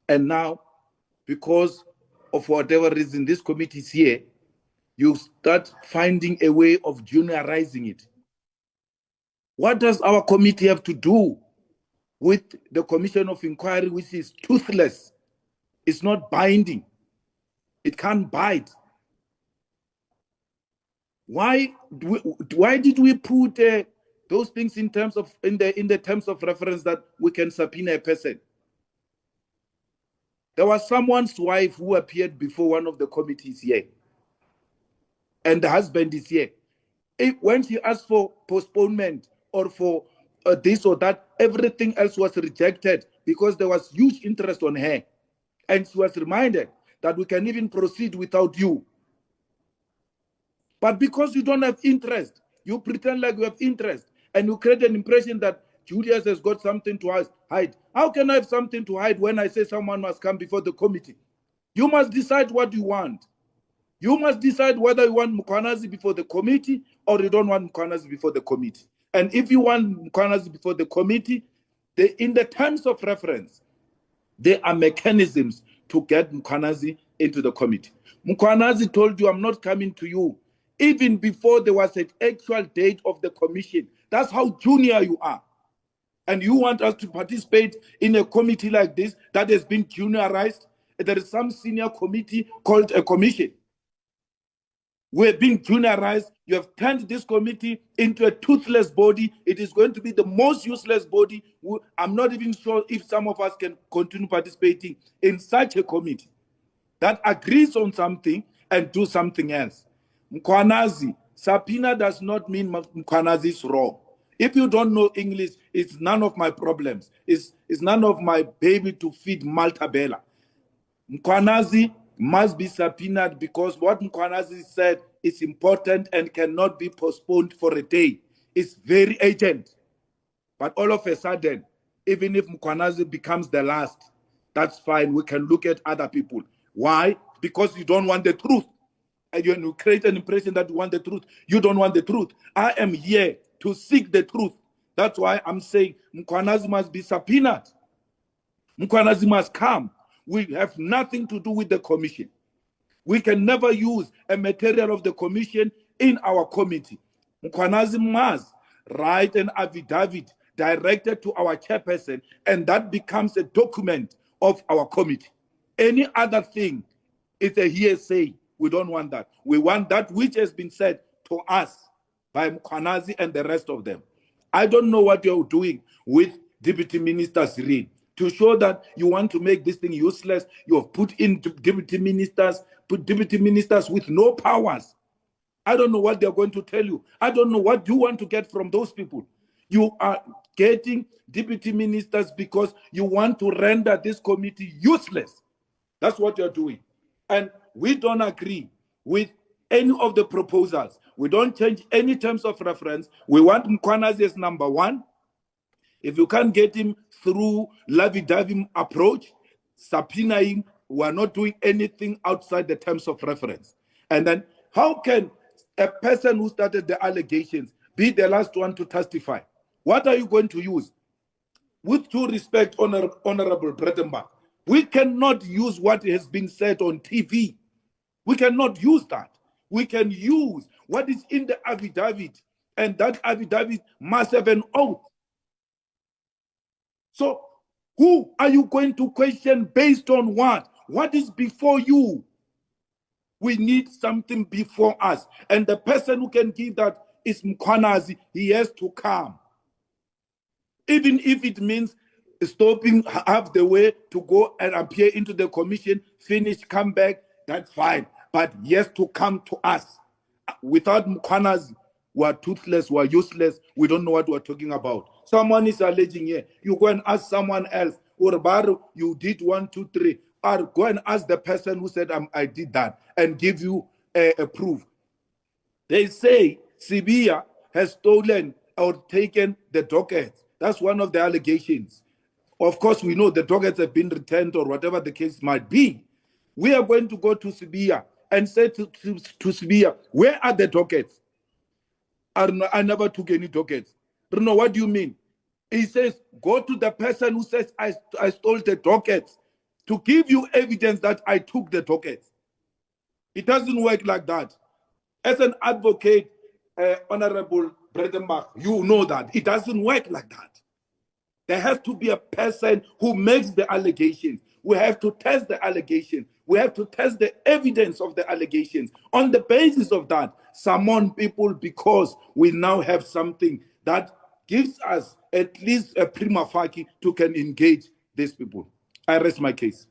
And now, because of whatever reason this committee is here, you start finding a way of juniorizing it. What does our committee have to do with the Commission of Inquiry, which is toothless? It's not binding. It can't bite. Why did we put those things in terms of in the terms of reference that we can subpoena a person? There was someone's wife who appeared before one of the committees here, and the husband is here. When she asked for postponement or for this or that, everything else was rejected because there was huge interest on her. And she was reminded that we can even proceed without you. But because you don't have interest, you pretend like you have interest, and you create an impression that Julius has got something to hide. How can I have something to hide when I say someone must come before the committee? You must decide what you want. You must decide whether you want Mkhwanazi before the committee or you don't want Mkhwanazi before the committee. And if you want Mkhwanazi before the committee, in the terms of reference, there are mechanisms to get Mkhwanazi into the committee. Mkhwanazi told you, I'm not coming to you, even before there was an actual date of the commission. That's how junior you are. And you want us to participate in a committee like this that has been juniorized? There is some senior committee called a commission. We're being juniorized. You have turned this committee into a toothless body. It is going to be the most useless body. I'm not even sure if some of us can continue participating in such a committee that agrees on something and do something else. Mkhwanazi, subpoena does not mean Mkhwanazi is wrong. If you don't know English, it's none of my problems. It's none of my baby to feed Malta Bella. Mkhwanazi must be subpoenaed because what Mkhwanazi said is important and cannot be postponed for a day. It's very urgent. But all of a sudden, even if Mkhwanazi becomes the last, that's fine. We can look at other people. Why? Because you don't want the truth. And you create an impression that you want the truth. You don't want the truth. I am here to seek the truth. That's why I'm saying Mkhwanazi must be subpoenaed. Mkhwanazi must come. We have nothing to do with the commission. We can never use a material of the commission in our committee. Mkhwanazi must write an affidavit directed to our chairperson, and that becomes a document of our committee. Any other thing is a hearsay. We don't want that. We want that which has been said to us by Mkhwanazi and the rest of them. I don't know what you're doing with Deputy Minister Sirin. To show that you want to make this thing useless, you have put in deputy ministers with no powers. I don't know what they're going to tell you. I don't know what you want to get from those people. You are getting deputy ministers because you want to render this committee useless. That's what you're doing. And we don't agree with any of the proposals. We don't change any terms of reference. We want Mkhwanazi as number one. If you can't get him through Lavi-Davi approach, subpoena him. We are not doing anything outside the terms of reference. And then how can a person who started the allegations be the last one to testify? What are you going to use? With due respect, Honorable Bredenbach, we cannot use what has been said on TV. We cannot use that. We can use what is in the affidavit, and that affidavit must have an oath. So who are you going to question based on what? What is before you? We need something before us. And the person who can give that is Mkhwanazi. He has to come. Even if it means stopping half the way to go and appear into the commission, finish, come back, that's fine. But he has to come to us. Without Mkhwanazi, we are toothless, we are useless, we don't know what we're talking about. Someone is alleging here. You go and ask someone else, Urbaru, you did 1, 2, 3. Or go and ask the person who said, I did that, and give you a proof. They say Sibia has stolen or taken the dockets. That's one of the allegations. Of course, we know the dockets have been returned or whatever the case might be. We are going to go to Sibia and say to Sibia, where are the dockets? I never took any dockets. Don't know, what do you mean? He says, go to the person who says, I stole the dockets. to give you evidence that I took the tokens. It doesn't work like that. As an advocate, Honorable Bredenbach, you know that. It doesn't work like that. There has to be a person who makes the allegations. We have to test the allegation. We have to test the evidence of the allegations. On the basis of that, summon people, because we now have something that gives us at least a prima facie to can engage these people. I rest my case.